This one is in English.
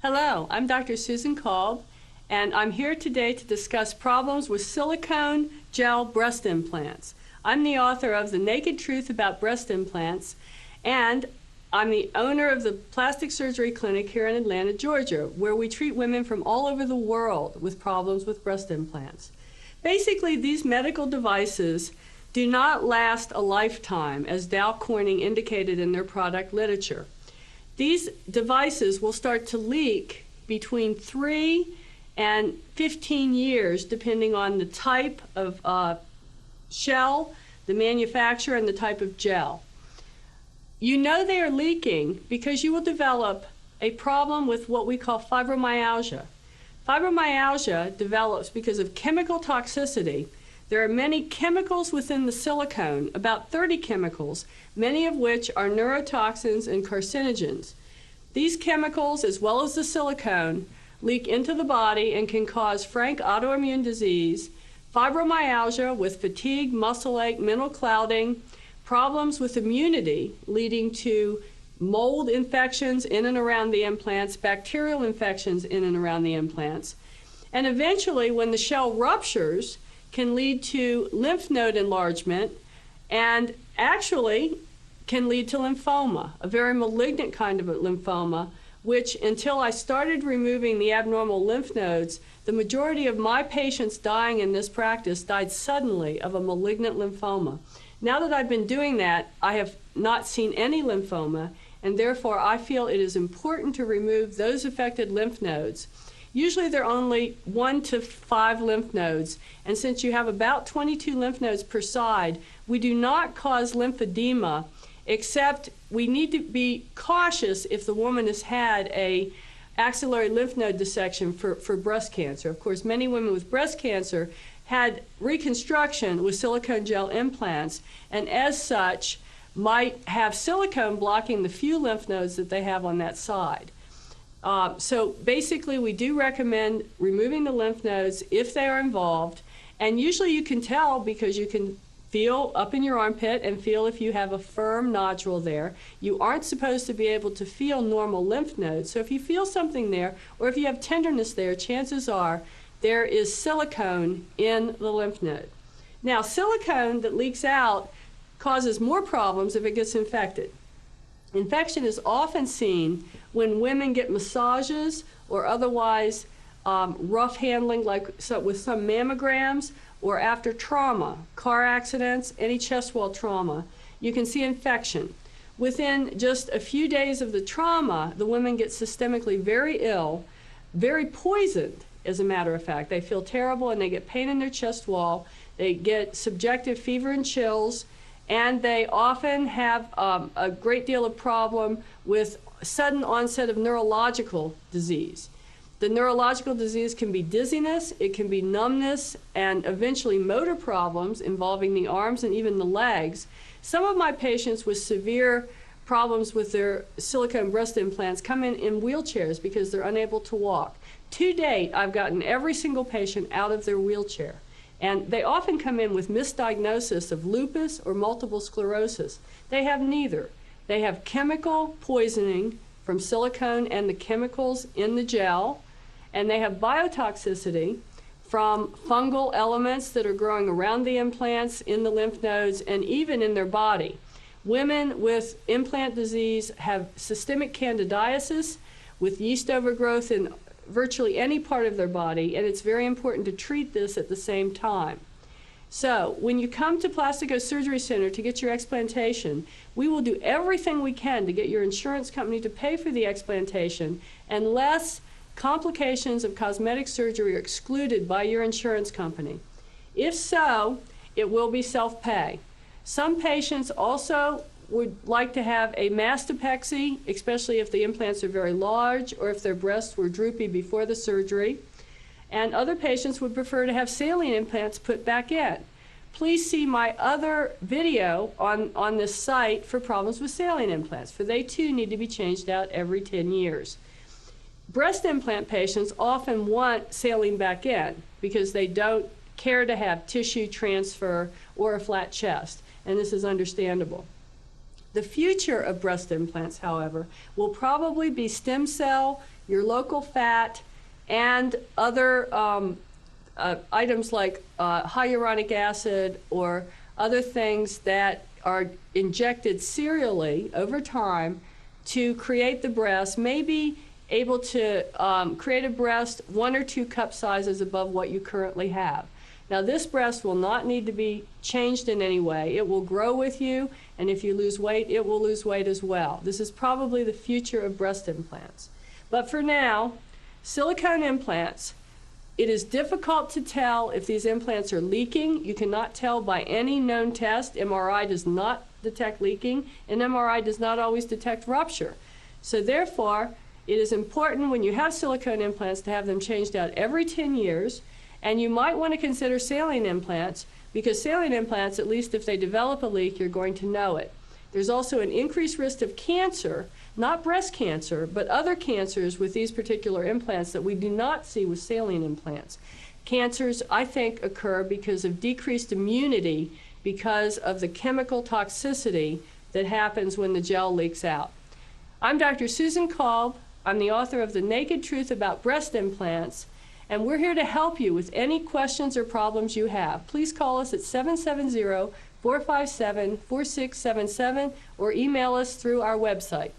Hello, I'm Dr. Susan Kolb, and I'm here today to discuss problems with silicone gel breast implants. I'm the author of The Naked Truth About Breast Implants, and I'm the owner of the plastic surgery clinic here in Atlanta, Georgia, where we treat women from all over the world with problems with breast implants. Basically, these medical devices do not last a lifetime, as Dow Corning indicated in their product literature. These devices will start to leak between 3 and 15 years, depending on the type of shell, the manufacturer, and the type of gel. You know they are leaking because you will develop a problem with what we call fibromyalgia. Fibromyalgia develops because of chemical toxicity. There are many chemicals within the silicone, about 30 chemicals, many of which are neurotoxins and carcinogens. These chemicals, as well as the silicone, leak into the body and can cause frank autoimmune disease, fibromyalgia with fatigue, muscle ache, mental clouding, problems with immunity leading to mold infections in and around the implants, bacterial infections in and around the implants, and eventually, when the shell ruptures, can lead to lymph node enlargement and actually can lead to lymphoma, a very malignant kind of a lymphoma, which until I started removing the abnormal lymph nodes, the majority of my patients dying in this practice died suddenly of a malignant lymphoma. Now that I've been doing that, I have not seen any lymphoma, and therefore I feel it is important to remove those affected lymph nodes. Usually there are only 1 to 5 lymph nodes, and since you have about 22 lymph nodes per side, we do not cause lymphedema, except we need to be cautious if the woman has had a axillary lymph node dissection for breast cancer. Of course, many women with breast cancer had reconstruction with silicone gel implants, and as such might have silicone blocking the few lymph nodes that they have on that side. So basically, we do recommend removing the lymph nodes if they are involved, and usually you can tell because you can feel up in your armpit and feel if you have a firm nodule there. You aren't supposed to be able to feel normal lymph nodes, so if you feel something there, or if you have tenderness there, chances are there is silicone in the lymph node. Now, silicone that leaks out causes more problems if it gets infected. Infection is often seen when women get massages or otherwise rough handling, like with some mammograms, or after trauma, car accidents, any chest wall trauma. You can see infection. Within just a few days of the trauma, the women get systemically very ill, very poisoned, as a matter of fact. They feel terrible and they get pain in their chest wall. They get subjective fever and chills, and they often have a great deal of problem with sudden onset of neurological disease. The neurological disease can be dizziness, it can be numbness, and eventually motor problems involving the arms and even the legs. Some of my patients with severe problems with their silicone breast implants come in wheelchairs because they're unable to walk. To date, I've gotten every single patient out of their wheelchair. And they often come in with misdiagnosis of lupus or multiple sclerosis. They have neither. They have chemical poisoning from silicone and the chemicals in the gel, and they have biotoxicity from fungal elements that are growing around the implants, in the lymph nodes, and even in their body. Women with implant disease have systemic candidiasis with yeast overgrowth in virtually any part of their body, and it's very important to treat this at the same time. So when you come to Plastico Surgery Center to get your explantation, we will do everything we can to get your insurance company to pay for the explantation unless complications of cosmetic surgery are excluded by your insurance company. If so, it will be self-pay. Some patients also would like to have a mastopexy, especially if the implants are very large or if their breasts were droopy before the surgery. And other patients would prefer to have saline implants put back in. Please see my other video on this site for problems with saline implants, for they too need to be changed out every 10 years. Breast implant patients often want saline back in because they don't care to have tissue transfer or a flat chest, and this is understandable. The future of breast implants, however, will probably be stem cell your local fat, and other items like hyaluronic acid or other things that are injected serially over time to create the breast, may be able to create a breast 1 or 2 cup sizes above what you currently have. Now, this breast will not need to be changed in any way. It will grow with you, and if you lose weight, it will lose weight as well. This is probably the future of breast implants. But for now, silicone implants, it is difficult to tell if these implants are leaking. You cannot tell by any known test. MRI does not detect leaking, and MRI does not always detect rupture. So therefore, it is important when you have silicone implants to have them changed out every 10 years. And you might want to consider saline implants, because saline implants, at least if they develop a leak, you're going to know it. There's also an increased risk of cancer, not breast cancer, but other cancers with these particular implants that we do not see with saline implants. Cancers, I think, occur because of decreased immunity because of the chemical toxicity that happens when the gel leaks out. I'm Dr. Susan Kolb. I'm the author of The Naked Truth About Breast Implants, and we're here to help you with any questions or problems you have. Please call us at 770-457-4677 or email us through our website.